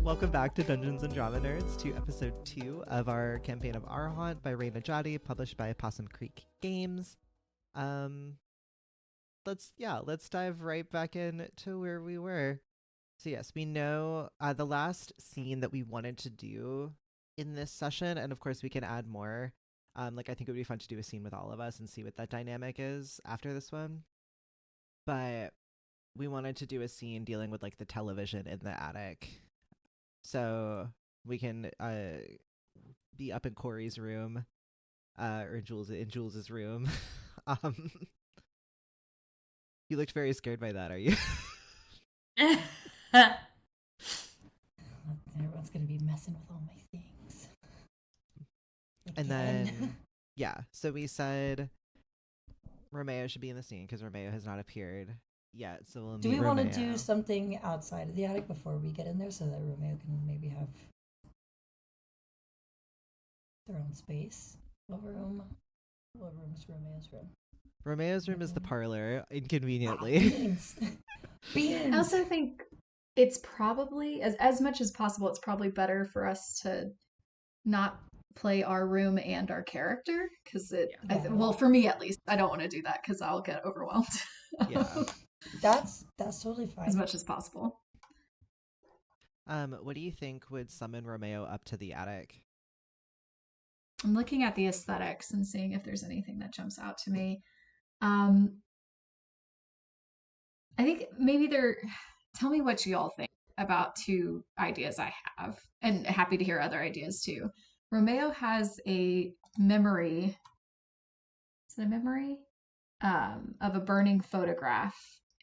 Welcome back to Dungeons and Drama Nerds, to episode 2 of our campaign of Our Haunt by Nedjadi, published by Possum Creek Games. Let's dive right back in to where we were. So yes, we know the last scene that we wanted to do in this session, and of course we can add more. I think it would be fun to do a scene with all of us and see what that dynamic is after this one. But we wanted to do a scene dealing with the television in the attic. So we can be up in Kory's room, or Jules's room. You looked very scared by that, are you? Everyone's gonna be messing with all my things. And then, so we said Romeo should be in the scene because Romeo has not appeared yet. So we'll do we want to do something outside of the attic before we get in there so that Romeo can maybe have their own space? What room is Romeo's room? Romeo's room is the parlor, inconveniently. Beans. I also think it's probably, as much as possible, it's probably better for us to not play our room and our character, because well, for me at least, I don't want to do that because I'll get overwhelmed. Yeah. That's totally fine. As much as possible. What do you think would summon Romeo up to the attic? I'm looking at the aesthetics and seeing if there's anything that jumps out to me. I think maybe tell me what you all think about two ideas I have, and happy to hear other ideas too. Romeo has a memory. Is it a memory? Of a burning photograph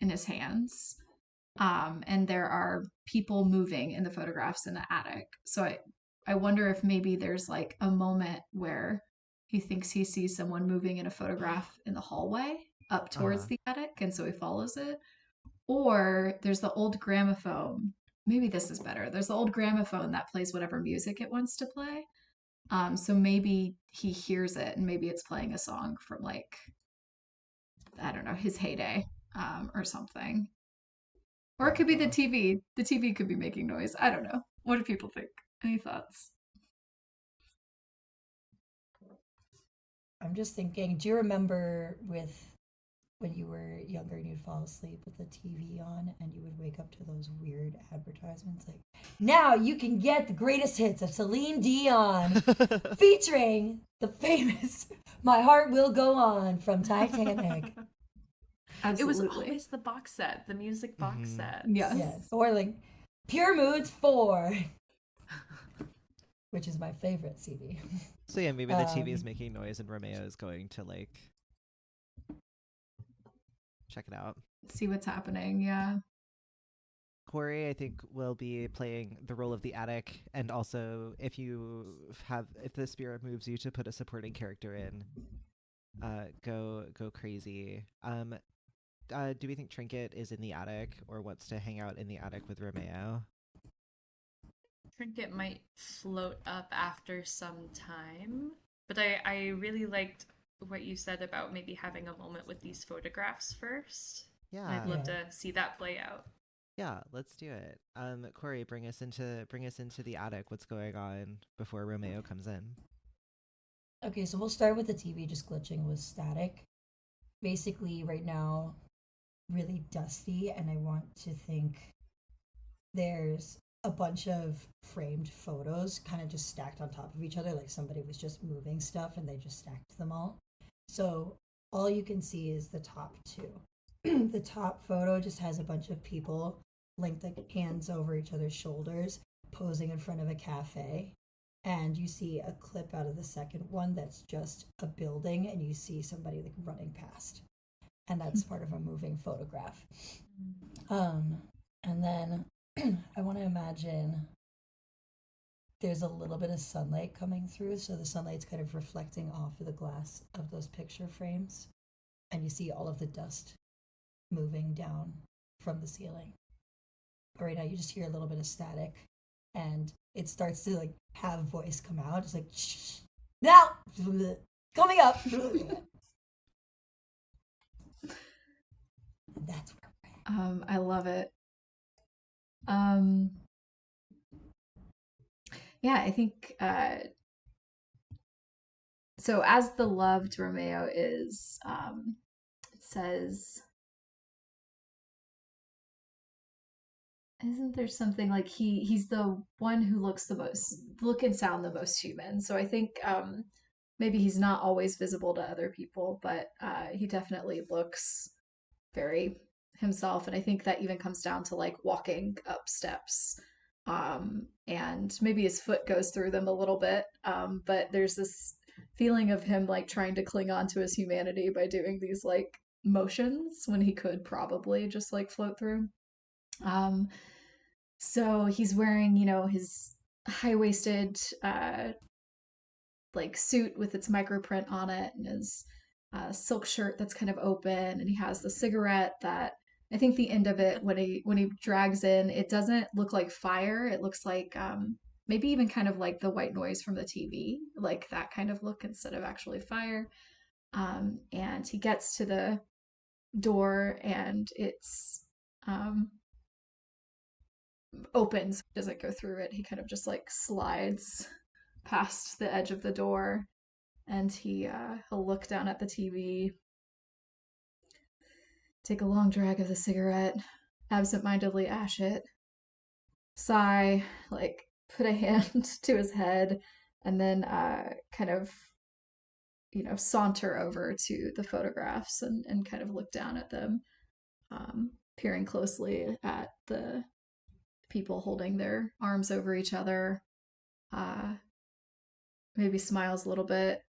in his hands. And there are people moving in the photographs in the attic. So I wonder if maybe there's a moment where he thinks he sees someone moving in a photograph in the hallway up towards the attic, and so he follows it. Or there's the old gramophone. Maybe this is better. There's the old gramophone that plays whatever music it wants to play. So maybe he hears it, and maybe it's playing a song from I don't know, his heyday, or something. Or it could be the TV. The TV could be making noise. I don't know. What do people think? Any thoughts? I'm just thinking, do you remember when you were younger and you'd fall asleep with the TV on and you would wake up to those weird advertisements now you can get the greatest hits of Celine Dion featuring the famous My Heart Will Go On from Titanic. Absolutely. It was always the box set, the music box set. Yes. Or Pure Moods 4, which is my favorite CD. So yeah, maybe the TV is making noise and Romeo is going to check it out. See what's happening, yeah. Kory, I think, will be playing the role of the attic, and also if the spirit moves you to put a supporting character in, go crazy. Do we think Trinket is in the attic or wants to hang out in the attic with Romeo? Trinket might float up after some time, but I really liked what you said about maybe having a moment with these photographs first. Yeah, I'd love to see that play out. Yeah, let's do it. Kory, bring us into the attic. What's going on before Romeo comes in? Okay, so we'll start with the TV just glitching with static. Basically, right now, really dusty, and I want to think there's a bunch of framed photos kind of just stacked on top of each other, like somebody was just moving stuff and they just stacked them all. So all you can see is the top two. The top photo just has a bunch of people linked hands over each other's shoulders, posing in front of a cafe. And you see a clip out of the second one that's just a building, and you see somebody running past. And that's part of a moving photograph. And then I want to imagine there's a little bit of sunlight coming through, so the sunlight's kind of reflecting off of the glass of those picture frames, and you see all of the dust moving down from the ceiling. But right now you just hear a little bit of static, and it starts to have voice come out. It's shh, now coming up. That's where I love it. Yeah, I think so. As the loved Romeo is, it says, isn't there something like he's the one who look and sound the most human. So I think maybe he's not always visible to other people, but he definitely looks very himself. And I think that even comes down to like walking up steps. And maybe his foot goes through them a little bit. But there's this feeling of him like trying to cling on to his humanity by doing these like motions when he could probably just like float through. Um, so he's wearing, his high-waisted like suit with its microprint on it, and his silk shirt that's kind of open, and he has the cigarette that I think the end of it when he drags in, it doesn't look like fire. It looks like maybe even kind of like the white noise from the TV, like that kind of look instead of actually fire. And he gets to the door, and it's opens, doesn't go through it. He kind of just like slides past the edge of the door, and he'll look down at the TV, take a long drag of the cigarette, absentmindedly ash it, sigh, like put a hand to his head, and then kind of saunter over to the photographs and kind of look down at them, peering closely at the people holding their arms over each other, maybe smiles a little bit,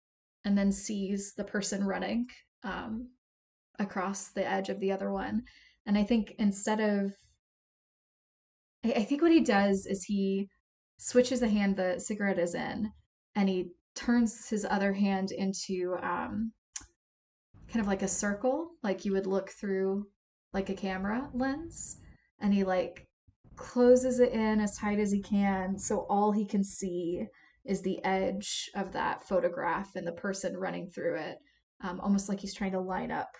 and then sees the person running across the edge of the other one. And I think I think what he does is he switches the hand the cigarette is in, and he turns his other hand into kind of like a circle, like you would look through like a camera lens, and he like closes it in as tight as he can, so all he can see is the edge of that photograph and the person running through it, almost like he's trying to line up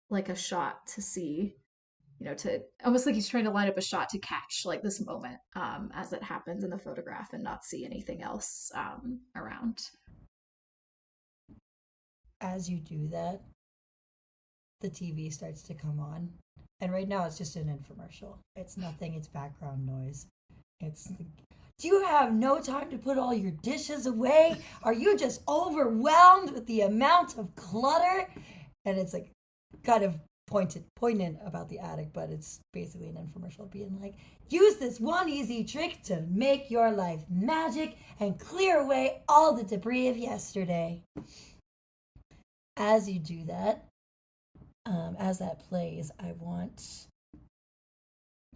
like a shot to see, to almost like he's trying to line up a shot to catch like this moment as it happens in the photograph and not see anything else around. As you do that, the TV starts to come on. And right now it's just an infomercial. It's nothing, it's background noise. Do you have no time to put all your dishes away? Are you just overwhelmed with the amount of clutter? And it's like kind of poignant about the attic, but it's basically an infomercial being like, use this one easy trick to make your life magic and clear away all the debris of yesterday. As you do that, as that plays, I want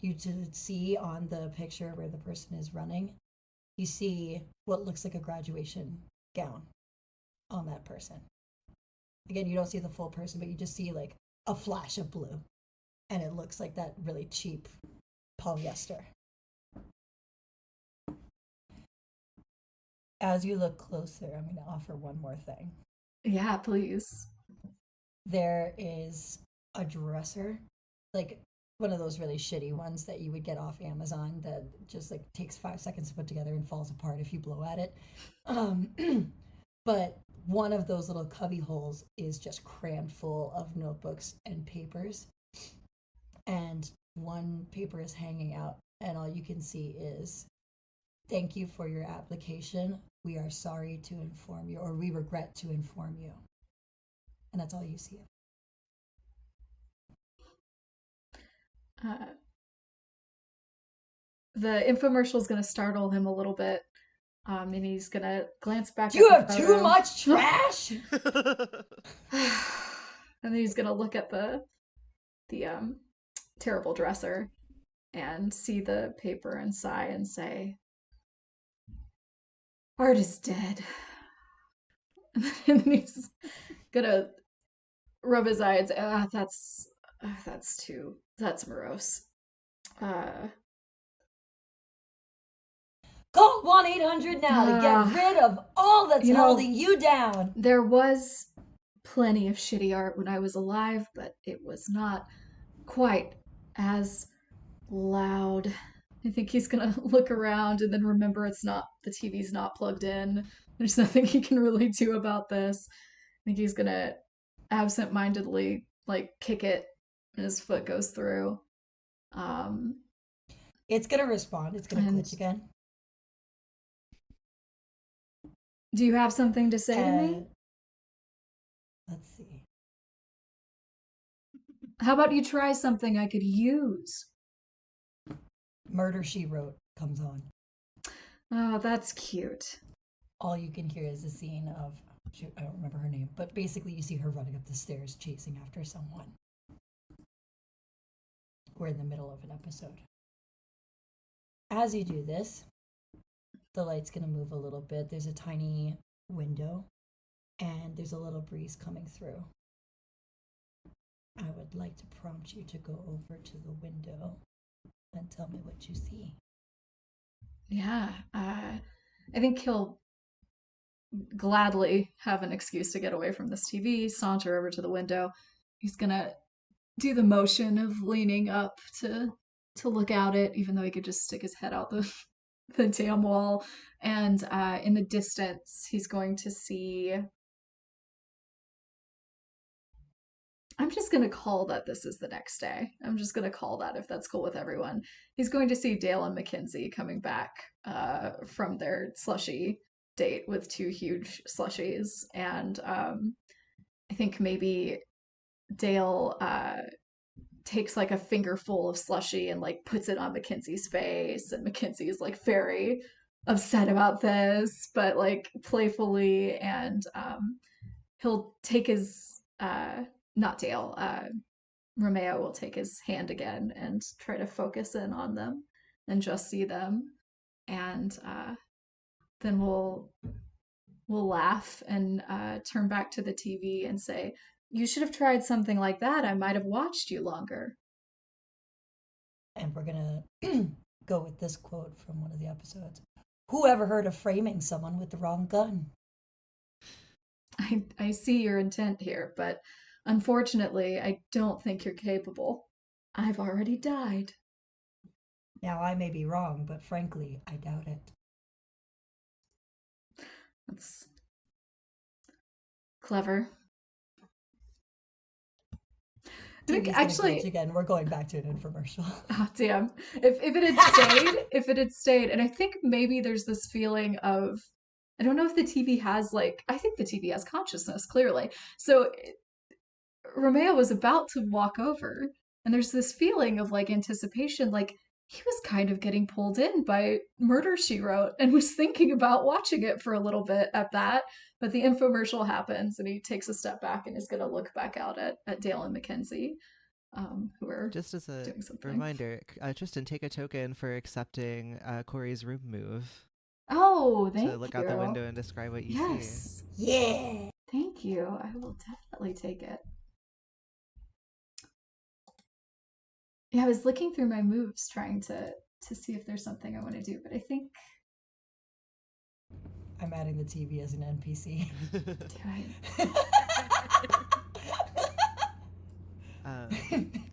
you to see on the picture where the person is running, you see what looks like a graduation gown on that person. Again, you don't see the full person, but you just see like a flash of blue, and it looks like that really cheap polyester. As you look closer, I'm going to offer one more thing. Yeah, please. There is a dresser, like one of those really shitty ones that you would get off Amazon that just like takes 5 seconds to put together and falls apart if you blow at it. But one of those little cubby holes is just crammed full of notebooks and papers. And one paper is hanging out, and all you can see is, "Thank you for your application. We are sorry to inform you," or "We regret to inform you." And that's all you see. The infomercial is going to startle him a little bit, and he's going to glance back. Do you have too much trash? And then he's going to look at the terrible dresser and see the paper and sigh and say, "Art is dead." And then he's gonna rub his eye and say, that's morose. Call 1-800 now to get rid of all that's holding you down. There was plenty of shitty art when I was alive, but it was not quite as loud I think he's gonna look around and then remember the TV's not plugged in. There's nothing he can really do about this. I think he's gonna absent-mindedly like kick it and his foot goes through. It's gonna respond. It's gonna glitch again. Do you have something to say to me? Let's see. How about you try something I could use? Murder, She Wrote comes on. Oh, that's cute. All you can hear is a scene of, shoot, I don't remember her name, but basically you see her running up the stairs chasing after someone. We're in the middle of an episode. As you do this, the light's going to move a little bit. There's a tiny window, and there's a little breeze coming through. I would like to prompt you to go over to the window and tell me what you see. Yeah, I think he'll gladly have an excuse to get away from this TV, saunter over to the window. He's gonna do the motion of leaning up to look out it, even though he could just stick his head out the damn wall. And in the distance, he's going to see. I'm just going to call that this is the next day. I'm just going to call that if that's cool with everyone. He's going to see Dale and Mackenzie coming back from their slushy date with 2 huge slushies. And I think maybe Dale takes like a fingerful of slushy and like puts it on Mackenzie's face. And Mackenzie is like very upset about this, but like playfully. And he'll take his... not Dale, Romeo will take his hand again and try to focus in on them and just see them. And then we'll laugh and turn back to the TV and say, you should have tried something like that. I might have watched you longer. And we're going to go with this quote from one of the episodes. Who ever heard of framing someone with the wrong gun? I see your intent here, but unfortunately, I don't think you're capable. I've already died. Now, I may be wrong, but frankly, I doubt it. That's clever. I think actually, again, we're going back to an infomercial. Oh damn! If it had stayed, and I think maybe there's this feeling of, I don't know if the TV has like, I think the TV has consciousness clearly. So Romeo was about to walk over, and there's this feeling of like anticipation, like he was kind of getting pulled in by Murder, She Wrote, and was thinking about watching it for a little bit at that. But the infomercial happens, and he takes a step back and is going to look back out at Dale and Mackenzie, who are just as a doing something. Reminder. Tristan, take a token for accepting Kory's room move. Oh, thank you. To look out the window and describe what you see. Yeah. Thank you. I will definitely take it. Yeah, I was looking through my moves trying to see if there's something I want to do, but I think I'm adding the TV as an NPC.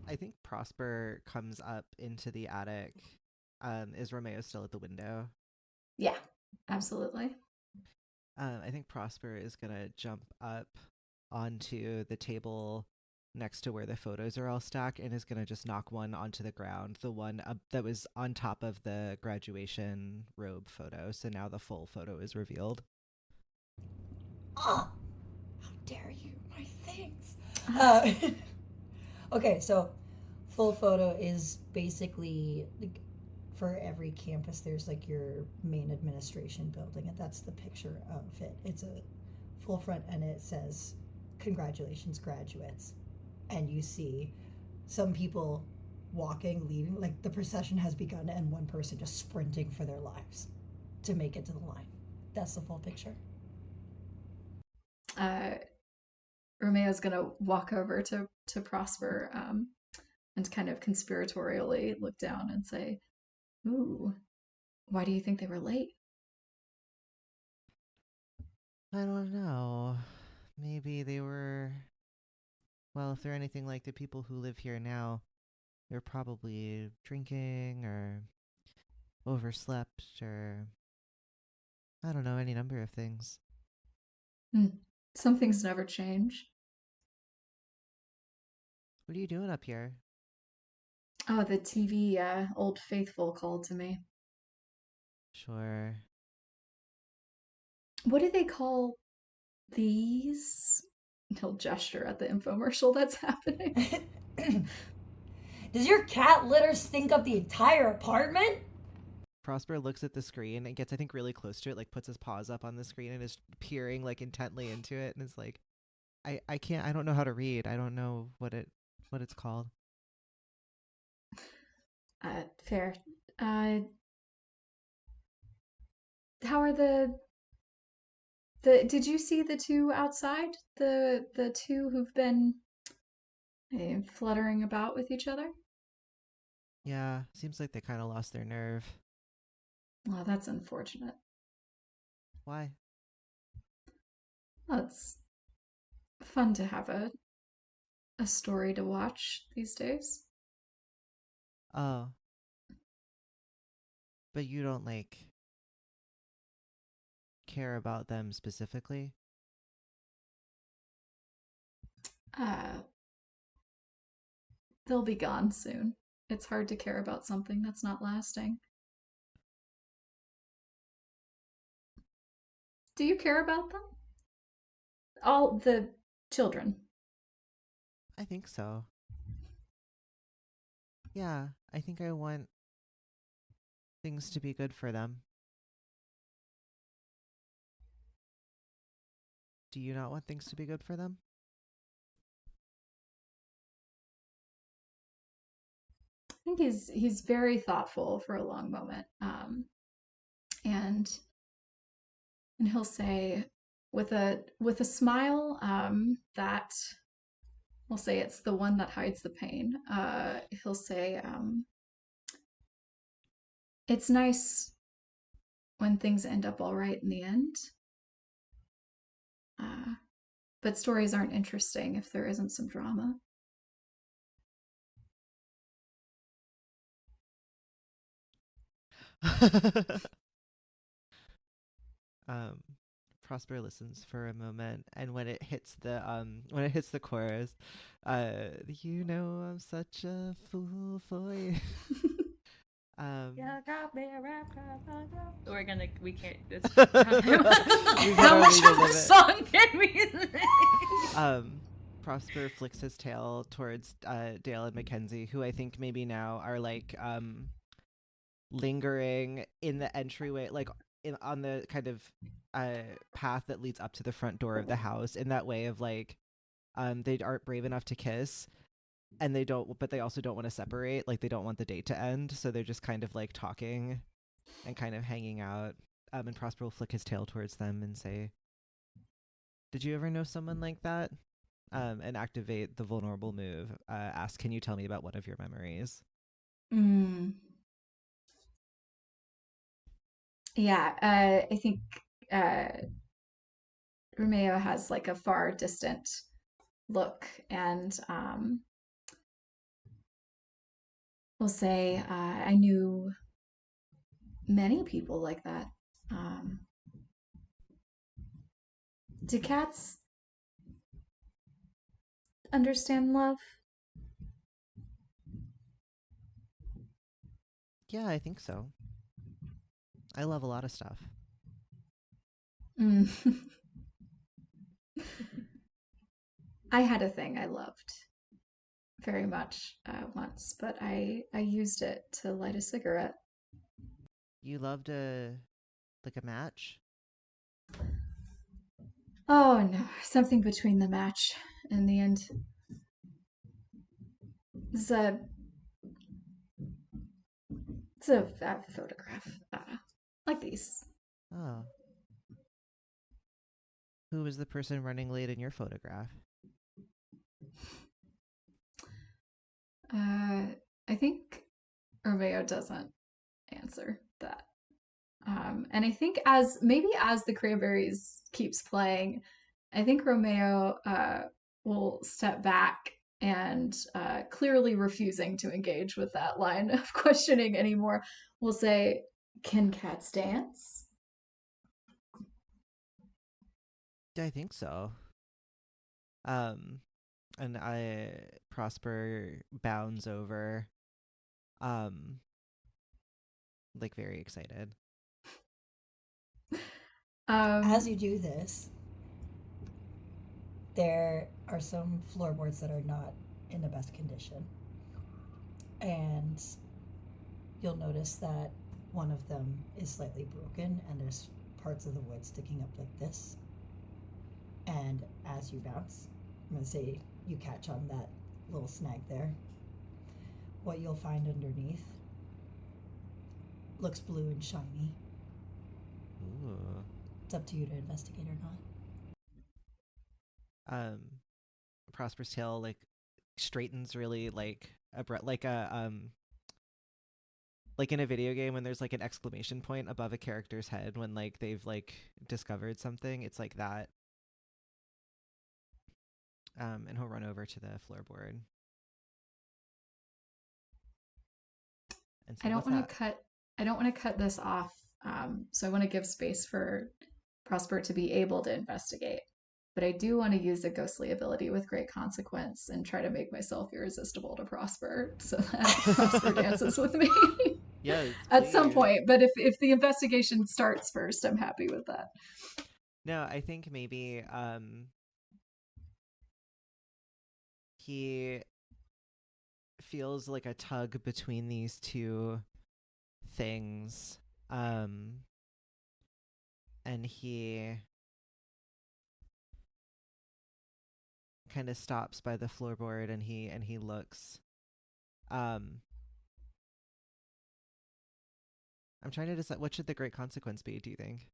I think Prosper comes up into the attic. Is Romeo still at the window? Yeah, absolutely. I think Prosper is going to jump up onto the table next to where the photos are all stacked and is going to just knock one onto the ground, the one that was on top of the graduation robe photo. So now the full photo is revealed. Oh, how dare you, my things. Okay, so full photo is basically, like, for every campus there's like your main administration building, and that's the picture of it. It's a full front and it says, congratulations, graduates. And you see some people walking, leaving, like the procession has begun, and one person just sprinting for their lives to make it to the line. That's the full picture. Romeo's gonna walk over to Prosper and kind of conspiratorially look down and say, ooh, why do you think they were late? I don't know. Maybe they were... Well, if they're anything like the people who live here now, they're probably drinking or overslept, or I don't know, any number of things. Some things never change. What are you doing up here? Oh, the TV Old Faithful called to me. Sure. What do they call these? He'll gesture at the infomercial that's happening. Does your cat litter stink up the entire apartment? Prosper looks at the screen and gets, I think, really close to it, like puts his paws up on the screen and is peering like intently into it and is like, I can't, I don't know how to read. I don't know what it's called. Fair. How are the did you see the two outside? The two who've been fluttering about with each other? Yeah, seems like they kind of lost their nerve. Well, that's unfortunate. Why? Well, it's fun to have a story to watch these days. Oh. But you don't, like, care about them specifically? They'll be gone soon. It's hard to care about something that's not lasting. Do you care about them? All the children. I think so. Yeah, I think I want things to be good for them. Do you not want things to be good for them? I think he's very thoughtful for a long moment, and he'll say with a smile that we'll say it's the one that hides the pain. He'll say, "It's nice when things end up all right in the end, but stories aren't interesting if there isn't some drama." Prosper listens for a moment, and when it hits the chorus, you know I'm such a fool for you. We can't. It's How much of the song can we Prosper flicks his tail towards Dale and Mackenzie, who I think maybe now are like lingering in the entryway, like on the kind of path that leads up to the front door of the house, in that way of like they aren't brave enough to kiss, and but they also don't want to separate, like they don't want the date to end, so they're just kind of like talking and kind of hanging out. And Prosper will flick his tail towards them and say, "Did you ever know someone like that?" And activate the vulnerable move. Ask, "Can you tell me about one of your memories?" Yeah, I think Romeo has like a far distant look, and will say, "I knew many people like that. Do cats understand love?" Yeah, I think so. I love a lot of stuff. I had a thing I loved very much once, but I used it to light a cigarette. You loved a match? Oh no, something between the match and the end. It's a photograph like these. Oh. Who was the person running late in your photograph? I think Romeo doesn't answer that. And I think as the Cranberries keeps playing, I think Romeo will step back and clearly refusing to engage with that line of questioning anymore, will say, Can cats dance? I think so. And Prosper bounds over, like very excited. As you do this, there are some floorboards that are not in the best condition. And you'll notice that one of them is slightly broken and there's parts of the wood sticking up like this. And as you bounce, I'm going to say you catch on that little snag there. What you'll find underneath looks blue and shiny. Ooh. It's up to you to investigate or not. Prosper's tail like straightens really like like in a video game when there's like an exclamation point above a character's head when like they've like discovered something. It's like that. And he'll run over to the floorboard. And I don't want to cut this off. So I want to give space for Prosper to be able to investigate. But I do want to use a ghostly ability with great consequence and try to make myself irresistible to Prosper so that Prosper dances with me. Yes. At some point. But if the investigation starts first, I'm happy with that. No, I think maybe he feels like a tug between these two things. And he kind of stops by the floorboard and he looks. I'm trying to decide, what should the great consequence be, do you think?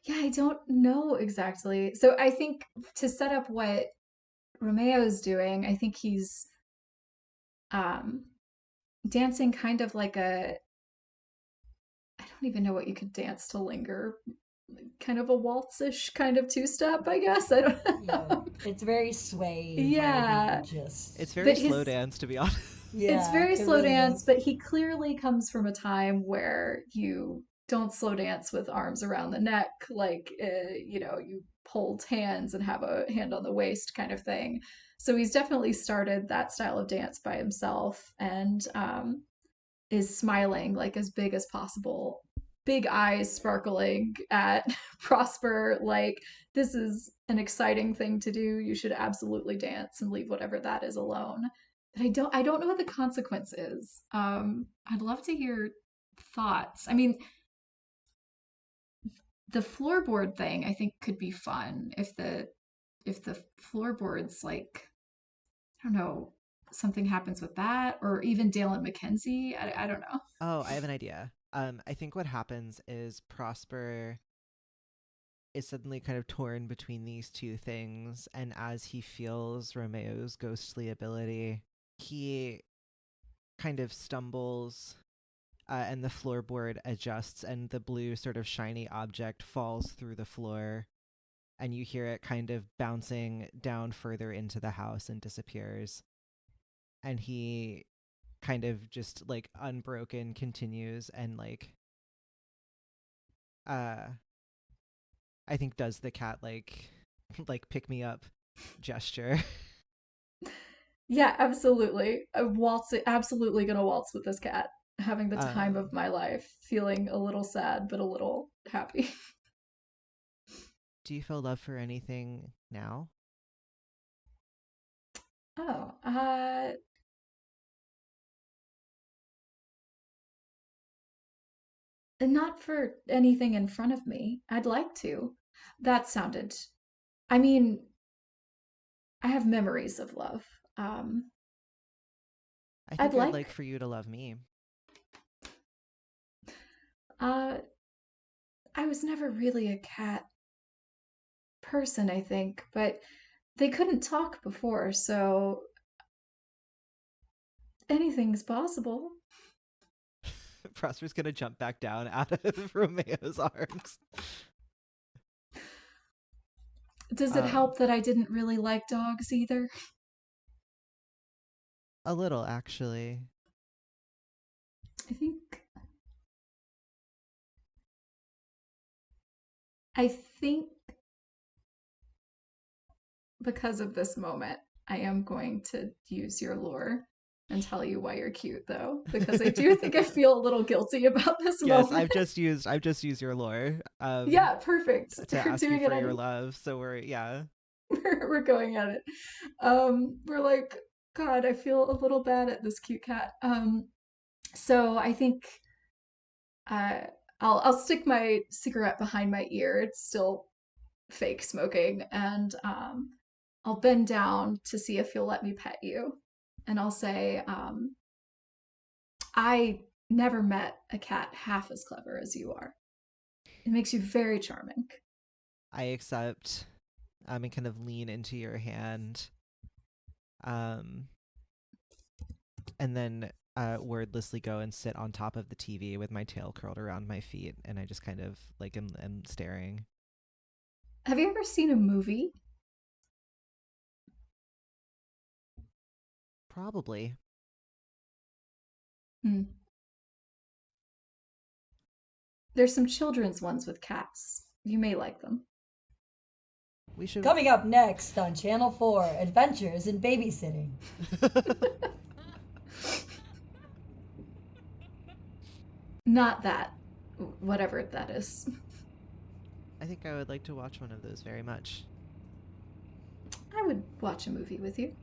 Yeah, I don't know exactly. So I think to set up what Romeo's doing, I think he's dancing kind of like I don't even know what you could dance to linger. Kind of a waltz-ish kind of two-step, I guess. I don't know. Yeah, it's very sway. Yeah. It's very slow dance, to be honest. Yeah, it's very slow really dance, but he clearly comes from a time where you don't slow dance with arms around the neck, like, you hold hands and have a hand on the waist kind of thing. So he's definitely started that style of dance by himself and is smiling like as big as possible, big eyes sparkling at Prosper, like, this is an exciting thing to do. You should absolutely dance and leave whatever that is alone. But I don't know what the consequence is. I'd love to hear thoughts. I mean, the floorboard thing I think could be fun if the floorboards, like, I don't know, something happens with that, or even Dale and Mackenzie. I don't know. Oh, I have an idea. I think what happens is Prosper is suddenly kind of torn between these two things, and as he feels Romeo's ghostly ability, he kind of stumbles, and the floorboard adjusts, and the blue sort of shiny object falls through the floor, and you hear it kind of bouncing down further into the house and disappears. And he kind of just like unbroken continues and like I think does the cat like pick me up gesture. Yeah, absolutely. Absolutely gonna waltz with this cat. Having the time of my life, feeling a little sad but a little happy. Do you feel love for anything now? Oh, not for anything in front of me. I'd like to. That sounded. I mean, I have memories of love. I think I'd like for you to love me. I was never really a cat person, I think, but they couldn't talk before, so anything's possible. Prosper's gonna jump back down out of Romeo's arms. Does it help that I didn't really like dogs either? A little, actually. I think I think because of this moment, I am going to use your lore and tell you why you're cute, though, because I do think I feel a little guilty about this Yes, moment. I've just used your lore. Yeah, perfect. To We're ask you doing for it your love. So we're going at it. We're like, God, I feel a little bad at this cute cat. So I think I'll stick my cigarette behind my ear. It's still fake smoking, and I'll bend down to see if you'll let me pet you, and I'll say, I never met a cat half as clever as you are. It makes you very charming. I accept, and kind of lean into your hand, and then wordlessly go and sit on top of the TV with my tail curled around my feet, and I just kind of like am staring. Have you ever seen a movie? Probably. There's some children's ones with cats. You may like them. We should. Coming up next on Channel 4, Adventures in Babysitting. Not that. Whatever that is. I think I would like to watch one of those very much. I would watch a movie with you.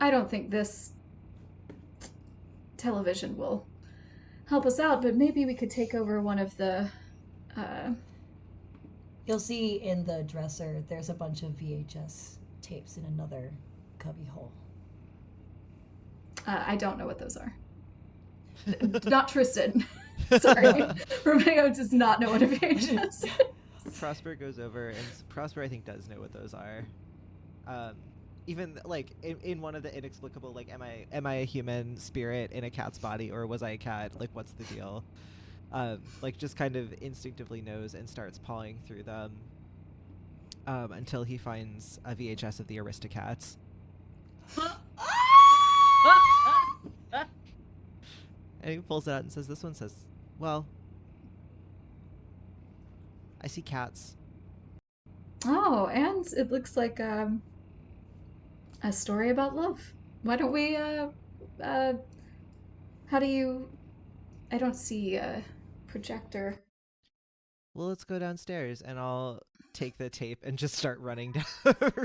I don't think this television will help us out, but maybe we could take over one of the You'll see in the dresser there's a bunch of VHS tapes in another cubby hole. I don't know what those are. Not Tristan. Sorry. Romeo does not know what a VHS is. Prosper goes over, and Prosper I think does know what those are. Even like in one of the inexplicable, like, am I a human spirit in a cat's body, or was I a cat? Like, what's the deal? Like, just kind of instinctively knows and starts pawing through them until he finds a VHS of the Aristocats. And he pulls it out and says, this one says, well, I see cats. Oh, and it looks like a story about love. Why don't we, how do you, I don't see a projector. Well, let's go downstairs, and I'll take the tape and just start running down,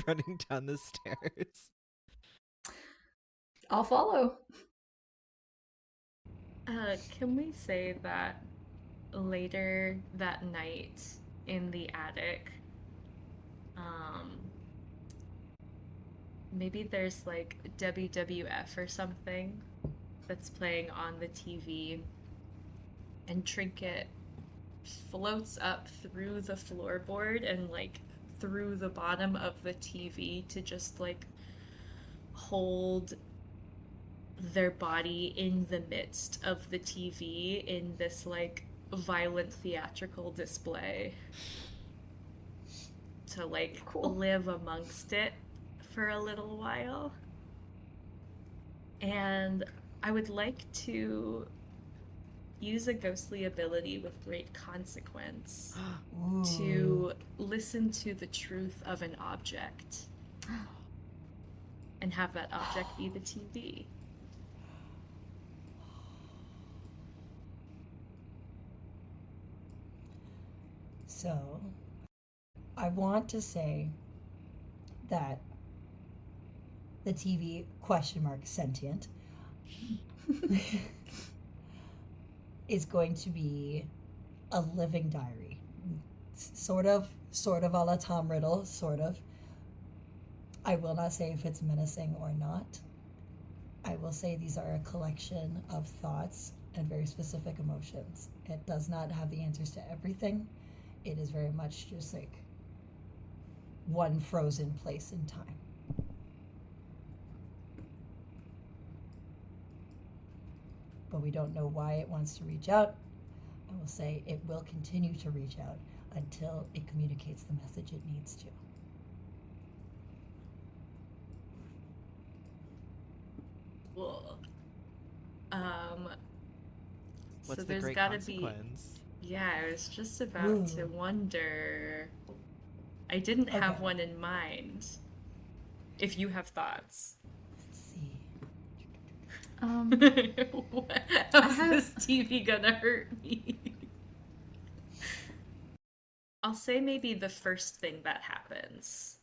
running down the stairs. I'll follow. Can we say that later that night in the attic, maybe there's like WWF or something that's playing on the TV, and Trinket floats up through the floorboard and like through the bottom of the TV to just like hold their body in the midst of the TV in this like violent theatrical display to like live amongst it for a little while. And I would like to use a ghostly ability with great consequence to listen to the truth of an object and have that object be the TV. So, I want to say that the TV sentient is going to be a living diary. Sort of a la Tom Riddle, sort of. I will not say if it's menacing or not. I will say these are a collection of thoughts and very specific emotions. It does not have the answers to everything. It is very much just like one frozen place in time. But we don't know why it wants to reach out. I will say it will continue to reach out until it communicates the message it needs to. Cool. What's So the there's great gotta be consequence? Yeah, I was just about to wonder. I didn't have one in mind. If you have thoughts. Let's see. How's this TV gonna hurt me? I'll say maybe the first thing that happens.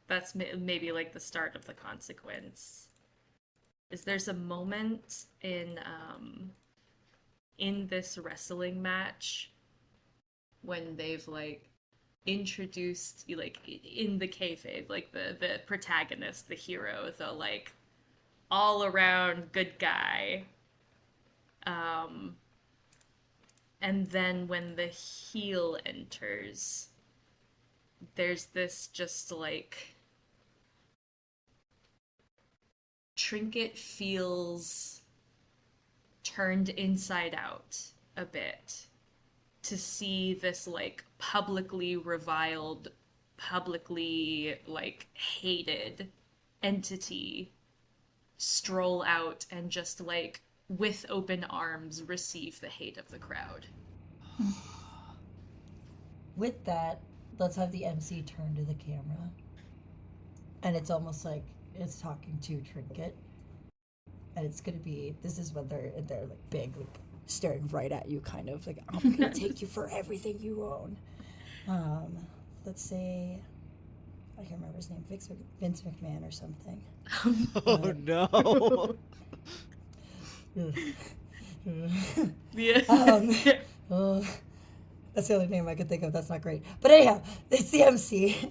That's maybe like the start of the consequence. Is there's a moment in this wrestling match when they've like introduced, like in the kayfabe, like the protagonist, the hero, the like all around good guy, and then when the heel enters, there's this just like Trinket feels turned inside out a bit to see this like publicly reviled, publicly like hated entity stroll out and just like with open arms receive the hate of the crowd. With that, let's have the MC turn to the camera. And it's almost like it's talking to Trinket. And it's gonna be, this is when they're like big, like staring right at you, kind of like, I'm gonna take you for everything you own. Let's say, I can't remember his name, Vince McMahon or something. Oh no. Yeah. That's the only name I could think of. That's not great. But anyhow, it's the MC.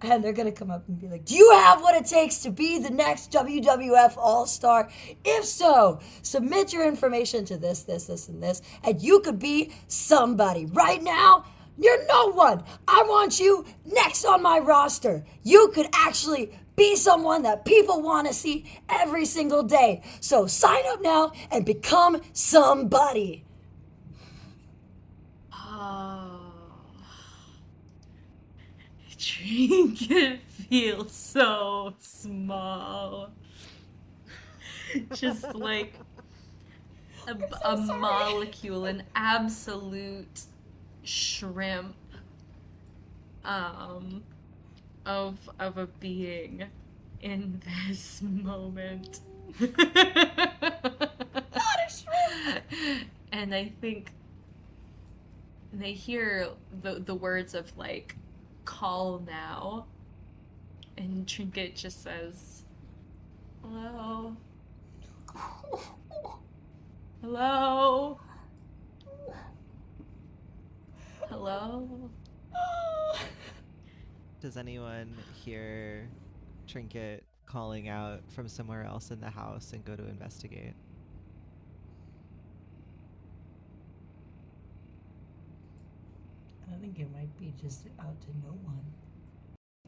And they're going to come up and be like, do you have what it takes to be the next WWF All-Star? If so, submit your information to this, and this, and you could be somebody. Right now, you're no one. I want you next on my roster. You could actually be someone that people want to see every single day. So sign up now and become somebody. Trinket feels so small. Just like a molecule, an absolute shrimp of a being in this moment. Not a shrimp. And I think they hear the words of like, call now, and Trinket just says, hello. Hello. Hello. Does anyone hear Trinket calling out from somewhere else in the house and go to investigate? I think it might be just out to no one.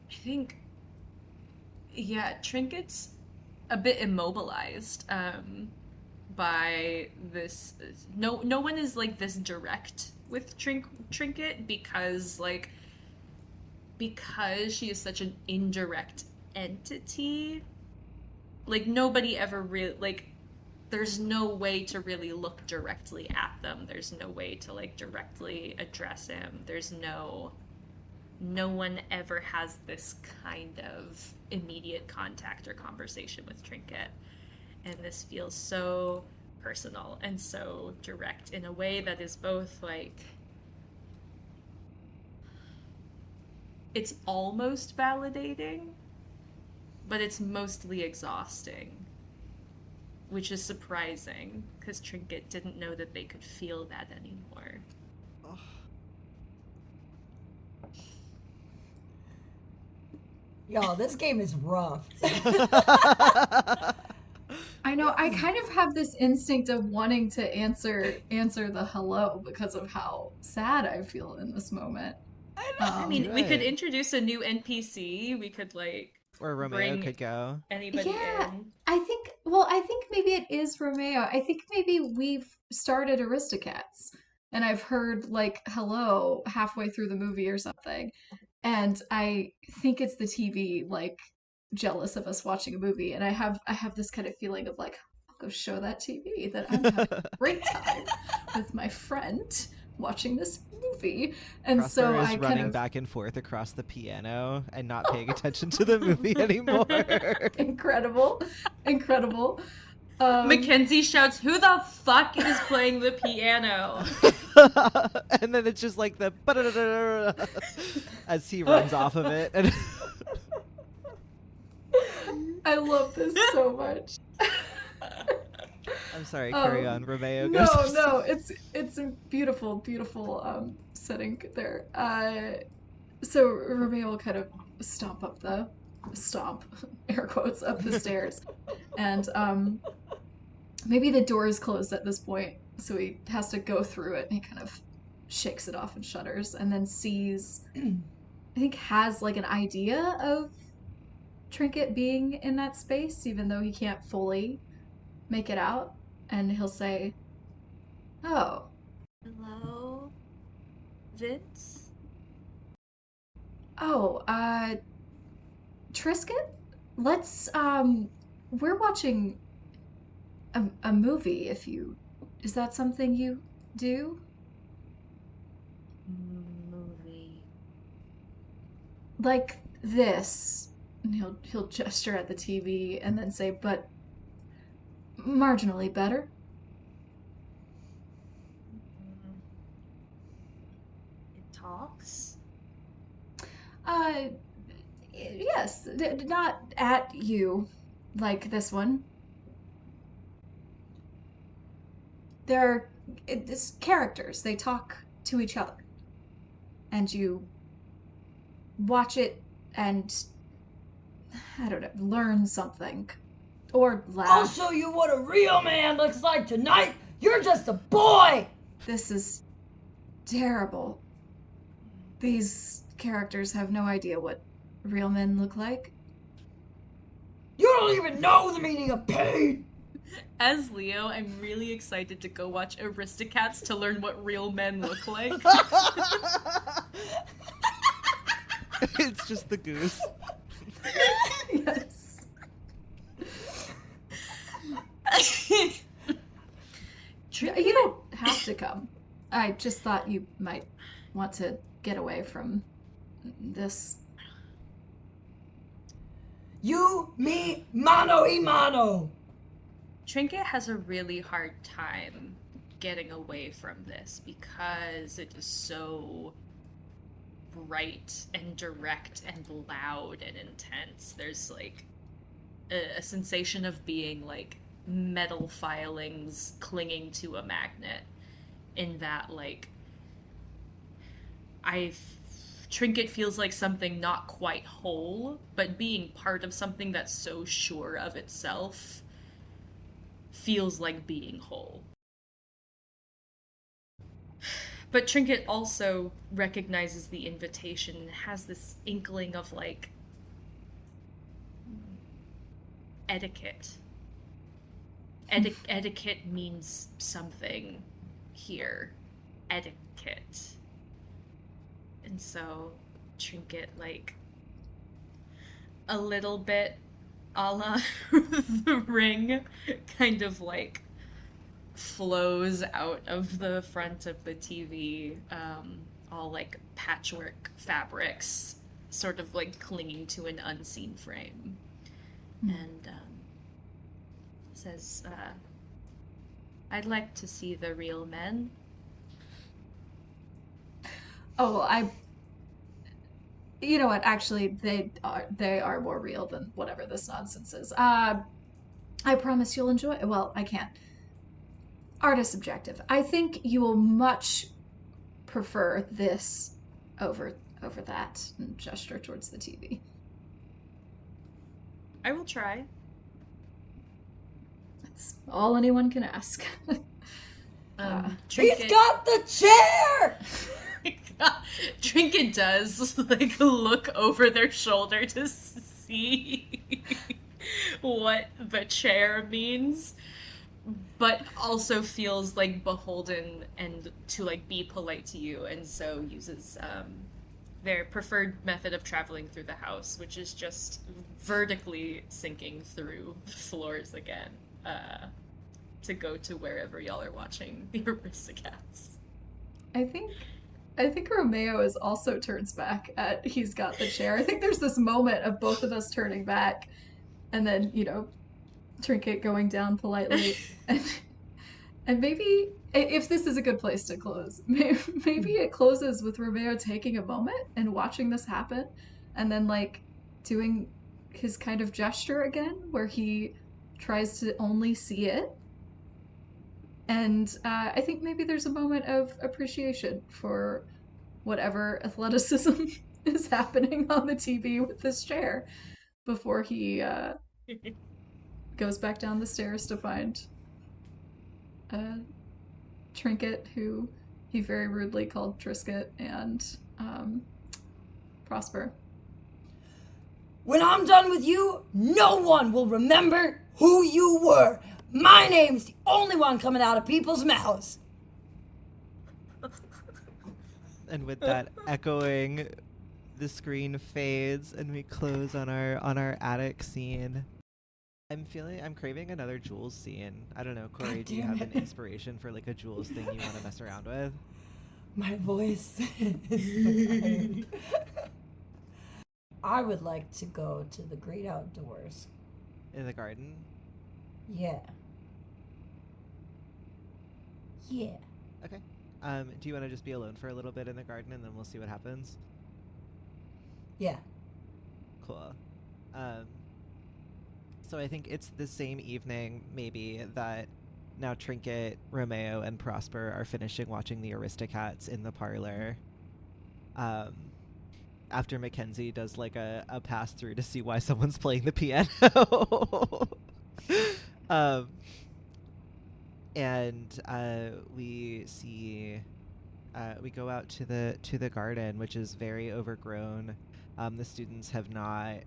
I think, yeah, Trinket's a bit immobilized by this. No one is like this direct with Trinket because she is such an indirect entity. Like nobody ever really like. There's no way to really look directly at them. There's no way to like directly address him. There's no one ever has this kind of immediate contact or conversation with Trinket. And this feels so personal and so direct in a way that is both like, it's almost validating, but it's mostly exhausting. Which is surprising, because Trinket didn't know that they could feel that anymore. Oh. Y'all, this game is rough. I know, I kind of have this instinct of wanting to answer the hello because of how sad I feel in this moment. I mean, we could introduce a new NPC, we could like... Or Romeo could go. Anybody in. I think maybe it is Romeo. I think maybe we've started Aristocats and I've heard like hello halfway through the movie or something. And I think it's the TV like jealous of us watching a movie, and I have this kind of feeling of like, go show that TV that I'm having a great time with my friend watching this movie. And Prosper so is I running kind of back and forth across the piano and not paying attention to the movie anymore. incredible. Mackenzie shouts, "Who the fuck is playing the piano?" And then it's just like the as he runs off of it. And I love this so much. I'm sorry, carry on, Romeo. No, it's a beautiful setting there. So Romeo will kind of stomp air quotes up the stairs, and maybe the door is closed at this point, so he has to go through it, and he kind of shakes it off and shudders, and then sees, I think has like an idea of Trinket being in that space, even though he can't fully make it out, and he'll say, "Oh, Hello, Vince? oh, Tristan? Let's, we're watching a movie, is that something you do?" Movie. Like this. And he'll gesture at the TV and then say, "But marginally better." It talks? Yes, not at you, like this one. It's characters. They talk to each other. And you watch it and, I don't know, learn something. Or laugh. I'll show you what a real man looks like tonight. You're just a boy. This is terrible. These characters have no idea what real men look like. You don't even know the meaning of pain. As Leo, I'm really excited to go watch Aristocats to learn what real men look like. It's just the goose. Yes. You don't have to come. I just thought you might want to get away from this. You, me, mano y mano. Trinket has a really hard time getting away from this because it is so bright and direct and loud and intense. There's like a sensation of being like metal filings clinging to a magnet, in that like Trinket feels like something not quite whole, but being part of something that's so sure of itself feels like being whole. But Trinket also recognizes the invitation and has this inkling of like etiquette. Etiquette means something here. Etiquette. And so Trinket, like, a little bit a la the ring, kind of like flows out of the front of the TV, all like patchwork fabrics, sort of like clinging to an unseen frame. And says, "I'd like to see the real men." Oh, well, you know what? Actually, they are more real than whatever this nonsense is. I promise you'll enjoy it. Well, I can't. Art is subjective. I think you will much prefer this over that, and gesture towards the TV. I will try. That's all anyone can ask. He's got the chair! Trinket does like look over their shoulder to see what the chair means, but also feels like beholden and to like be polite to you, and so uses their preferred method of traveling through the house, which is just vertically sinking through the floors again. to go to wherever y'all are watching the Aristocats. I think Romeo is also turns back at he's got the chair. I think there's this moment of both of us turning back and then, Trinket going down politely and maybe if this is a good place to close, maybe it closes with Romeo taking a moment and watching this happen and then like doing his kind of gesture again where he tries to only see it. And I think maybe there's a moment of appreciation for whatever athleticism is happening on the TV with this chair before he goes back down the stairs to find Trinket, who he very rudely called Trisket, and Prosper. When I'm done with you, no one will remember who you were. My name's the only one coming out of people's mouths. And with that echoing, the screen fades and we close on our attic scene. I'm craving another Jules scene. I don't know, Kory, do you have an inspiration for like a Jules thing you want to mess around with? My voice is tired. I would like to go to the great outdoors. In the garden? Yeah. Yeah. Okay. Do you want to just be alone for a little bit in the garden and then we'll see what happens? Yeah. Cool. So I think it's the same evening, maybe, that now Trinket, Romeo, and Prosper are finishing watching the Aristocats in the parlor. After Mackenzie does like a pass through to see why someone's playing the piano. We see we go out to the garden, which is very overgrown. The students have not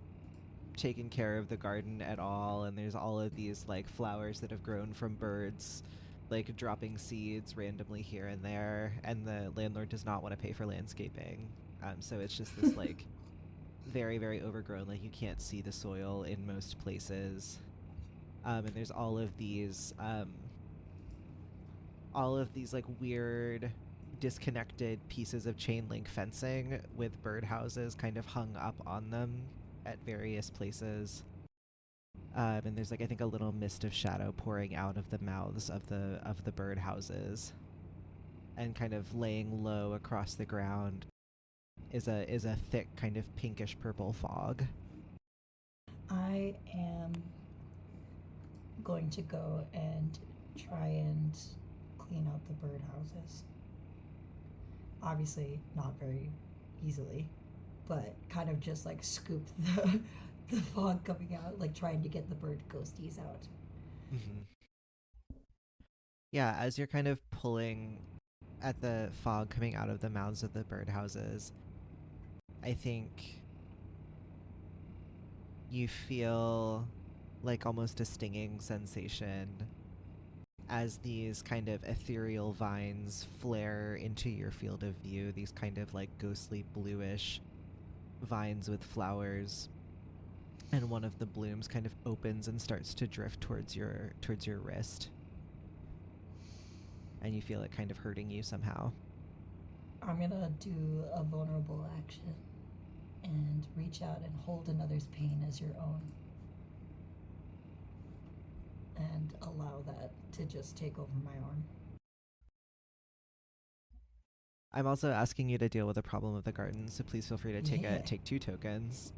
taken care of the garden at all, and there's all of these like flowers that have grown from birds like dropping seeds randomly here and there, and the landlord does not want to pay for landscaping. So it's just this like very, very overgrown, like you can't see the soil in most places. And there's all of these like weird disconnected pieces of chain link fencing with birdhouses kind of hung up on them at various places. And there's like I think a little mist of shadow pouring out of the mouths of the birdhouses, and kind of laying low across the ground is a thick kind of pinkish purple fog. I am going to go and try and clean out the birdhouses. Obviously not very easily, but kind of just like scoop the fog coming out, like trying to get the bird ghosties out. Mm-hmm. Yeah, as you're kind of pulling at the fog coming out of the mouths of the birdhouses, I think you feel like almost a stinging sensation as these kind of ethereal vines flare into your field of view, these kind of like ghostly bluish vines with flowers, and one of the blooms kind of opens and starts to drift towards your wrist, and you feel it kind of hurting you somehow. I'm gonna do a vulnerable action and reach out and hold another's pain as your own, and allow that to just take over my arm. I'm also asking you to deal with the problem of the garden, so please feel free to take 2 tokens.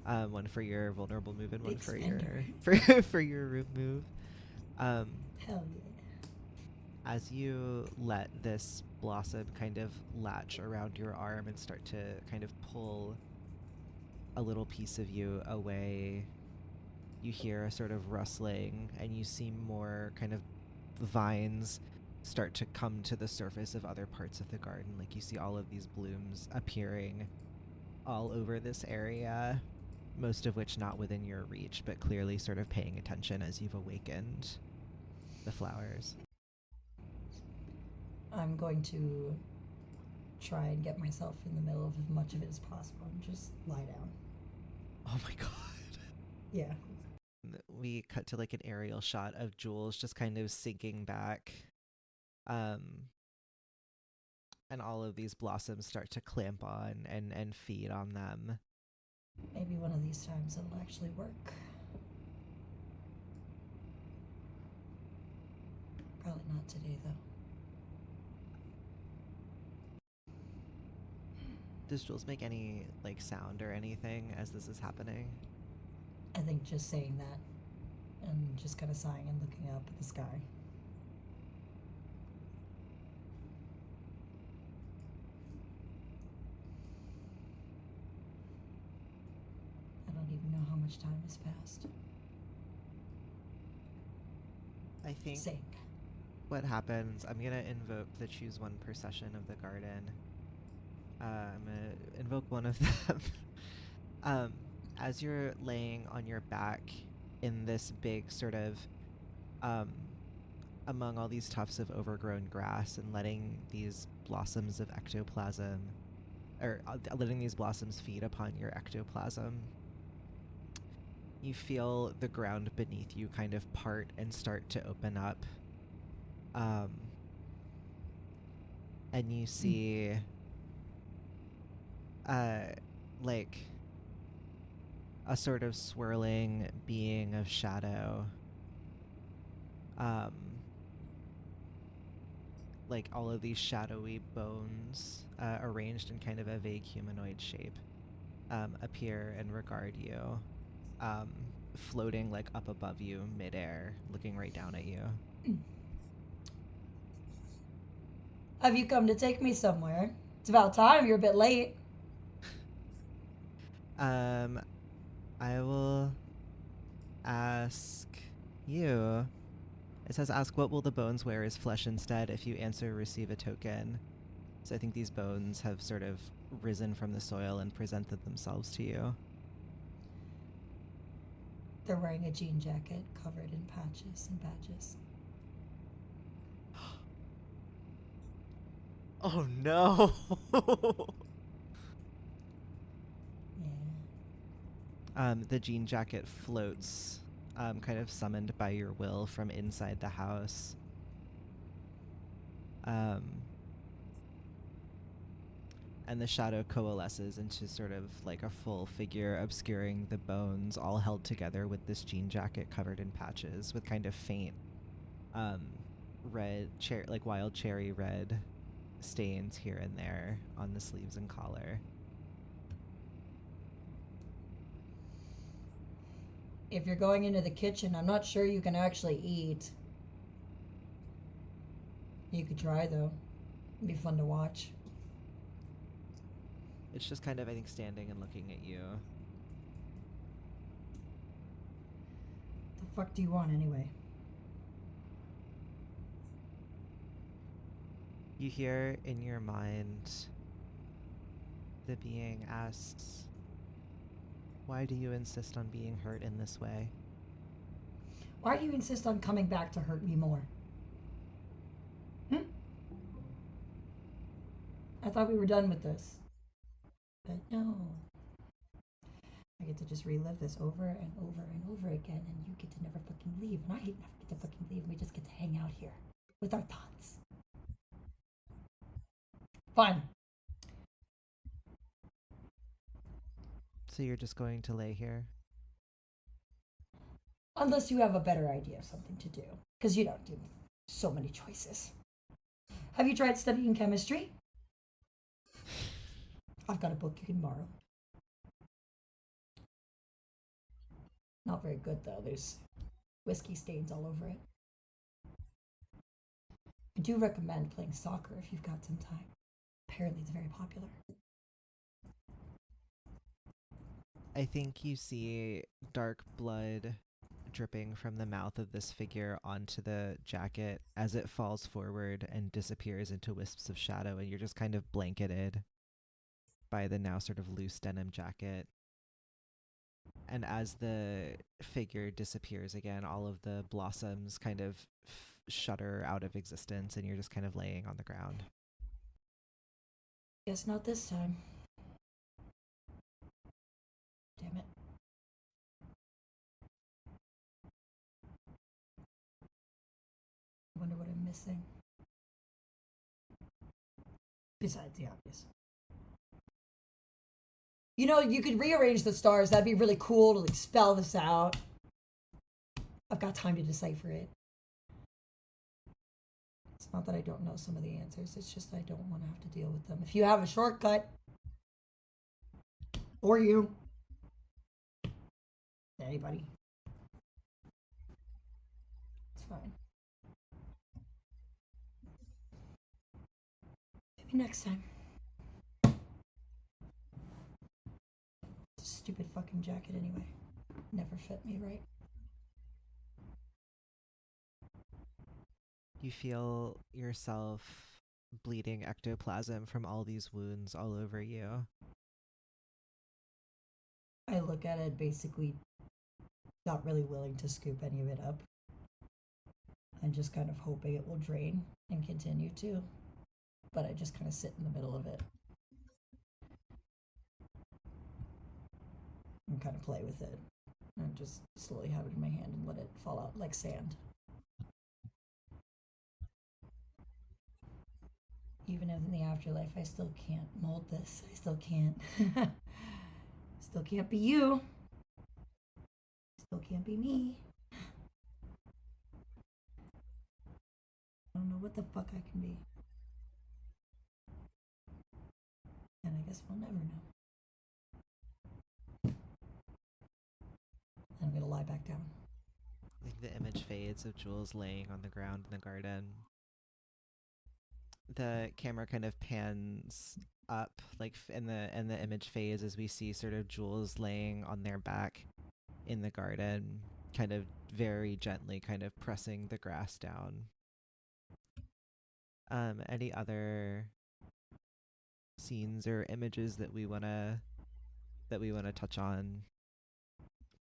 One for your vulnerable move and one Big for spender. your for your root move. Hell yeah. As you let this blossom kind of latch around your arm and start to kind of pull a little piece of you away, you hear a sort of rustling, and you see more kind of vines start to come to the surface of other parts of the garden. Like you see all of these blooms appearing all over this area, most of which not within your reach, but clearly sort of paying attention as you've awakened the flowers. I'm going to try and get myself in the middle of as much of it as possible and just lie down. Oh my god. Yeah. we cut to like an aerial shot of Jules just kind of sinking back. And all of these blossoms start to clamp on and feed on them. Maybe one of these times it'll actually work. Probably not today, though. Does Jules make any like sound or anything as this is happening? I think just saying that and just kind of sighing and looking up at the sky. I don't even know how much time has passed. I think Sing. what happens, I'm gonna invoke the choose one procession of the garden. I'm gonna invoke one of them. As you're laying on your back in this big sort of among all these tufts of overgrown grass and letting these blossoms of ectoplasm, or letting these blossoms feed upon your ectoplasm, you feel the ground beneath you kind of part and start to open up. And you see like a sort of swirling being of shadow, like all of these shadowy bones arranged in kind of a vague humanoid shape appear and regard you, floating like up above you midair, looking right down at you. Have you come to take me somewhere? It's about time, you're a bit late. I will ask you. It says, ask what will the bones wear as flesh instead. If you answer, receive a token. So I think these bones have sort of risen from the soil and presented themselves to you. They're wearing a jean jacket covered in patches and badges. Oh no! Yeah. The jean jacket floats, kind of summoned by your will from inside the house. And the shadow coalesces into sort of like a full figure obscuring the bones, all held together with this jean jacket covered in patches with kind of faint red, like wild cherry red stains here and there on the sleeves and collar. If you're going into the kitchen, I'm not sure you can actually eat. You could try, though. It'd be fun to watch. It's just kind of, I think, standing and looking at you. The fuck do you want, anyway? You hear in your mind, the being asks, why do you insist on being hurt in this way? Why do you insist on coming back to hurt me more? I thought we were done with this. But no. I get to just relive this over and over and over again, and you get to never fucking leave, and I never get to fucking leave, and we just get to hang out here with our thoughts. Fun. So you're just going to lay here? Unless you have a better idea of something to do. Because you don't do so many choices. Have you tried studying chemistry? I've got a book you can borrow. Not very good, though. There's whiskey stains all over it. I do recommend playing soccer if you've got some time. Apparently it's very popular. I think you see dark blood dripping from the mouth of this figure onto the jacket as it falls forward and disappears into wisps of shadow, and you're just kind of blanketed by the now sort of loose denim jacket. And as the figure disappears again, all of the blossoms kind of shudder out of existence, and you're just kind of laying on the ground. Guess not this time. Damn it. wonder what I'm missing. Besides the obvious. You know, you could rearrange the stars. That'd be really cool to like spell this out. I've got time to decipher it. It's not that I don't know some of the answers. It's just I don't want to have to deal with them. If you have a shortcut, or you, anybody, it's fine. Maybe next time. It's a stupid fucking jacket anyway. Never fit me right. You feel yourself bleeding ectoplasm from all these wounds all over you. I look at it, basically not really willing to scoop any of it up. I'm just kind of hoping it will drain and continue to. But I just kind of sit in the middle of it and kind of play with it. And just slowly have it in my hand and let it fall out like sand. Even in the afterlife, I still can't mold this. I still can't. Still can't be you. Still can't be me. I don't know what the fuck I can be. And I guess we'll never know. I'm gonna lie back down. Like the image fades of Jules laying on the ground in the garden. The camera kind of pans up, like in the image phase, as we see sort of Jules laying on their back in the garden, kind of very gently, kind of pressing the grass down. Any other scenes or images that we wanna touch on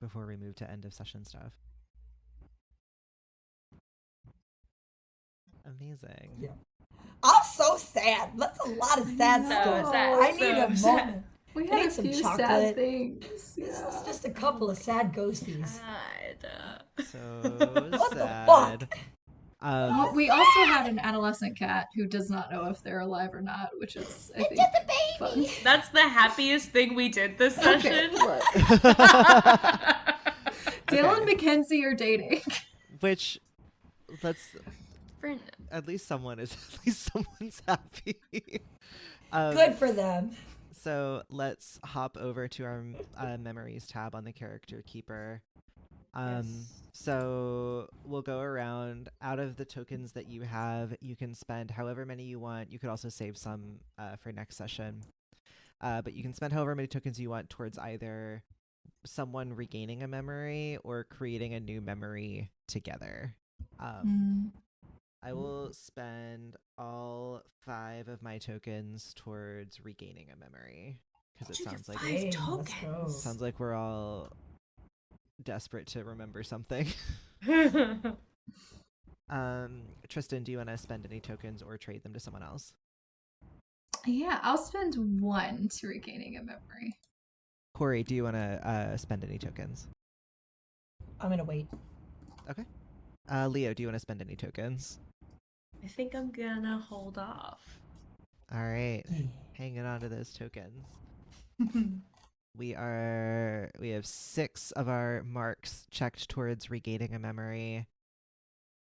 before we move to end of session stuff? Amazing. Yeah. I'm so sad. That's a lot of sad stuff. I need a moment. We I had need a some few chocolate. sad things. This is just a couple of sad ghosties. So What sad. the Well, we also had an adolescent cat who does not know if they're alive or not, which is, I think, just a baby. fun. That's the happiest thing we did this session. Dale Okay. and Mackenzie are dating. Which, let's For- at least someone's happy. Good for them. So let's hop over to our memories tab on the character keeper. So we'll go around. Out of the tokens that you have, you can spend however many you want. You could also save some for next session. But you can spend however many tokens you want towards either someone regaining a memory or creating a new memory together. I will spend all 5 of my tokens towards regaining a memory because it sounds like Hey, let's go. sounds like we're all desperate to remember something. Tristan, do you want to spend any tokens or trade them to someone else? Yeah, I'll spend 1 to regaining a memory. Kory, do you want to spend any tokens? I'm gonna wait. Okay. Leo, do you want to spend any tokens? I think I'm gonna hold off. All right. Yeah. Hanging on to those tokens. We have 6 of our marks checked towards regaining a memory.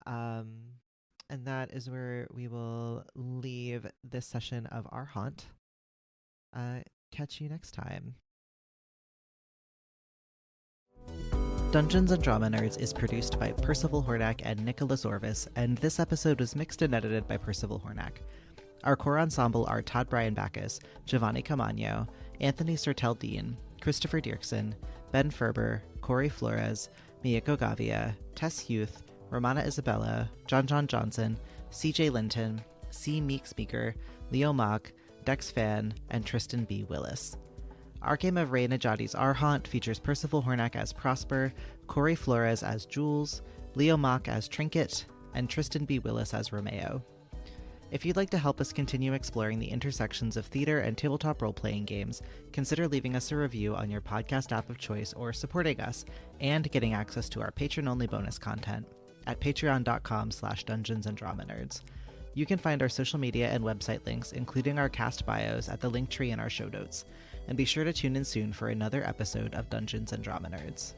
And that is where we will leave this session of our haunt. Catch you next time. Dungeons and Drama Nerds is produced by Percival Hornak and Nicholas Orvis, and this episode was mixed and edited by Percival Hornak. Our core ensemble are Todd Backus, Jovane Caamano, Anthony Sertel Dean, Christopher Diercksen, Ben Ferber, Kory Flores, Mieko Gavia, Tess Huth, Romana Isabella, John Johnson, CJ Linton, C. Meaks Meaker, Leo Mock, Phan, and Tristan B. Willis. Our game of Nedjadi's Our Haunt features Percival Hornak as Prosper, Kory Flores as Jules, Leo Mock as Trinket, and Tristan B. Willis as Romeo. If you'd like to help us continue exploring the intersections of theater and tabletop role-playing games, consider leaving us a review on your podcast app of choice or supporting us, and getting access to our patron-only bonus content. at patreon.com/Dungeons and Drama Nerds. You can find our social media and website links, including our cast bios, at the link tree in our show notes. And be sure to tune in soon for another episode of Dungeons and Drama Nerds.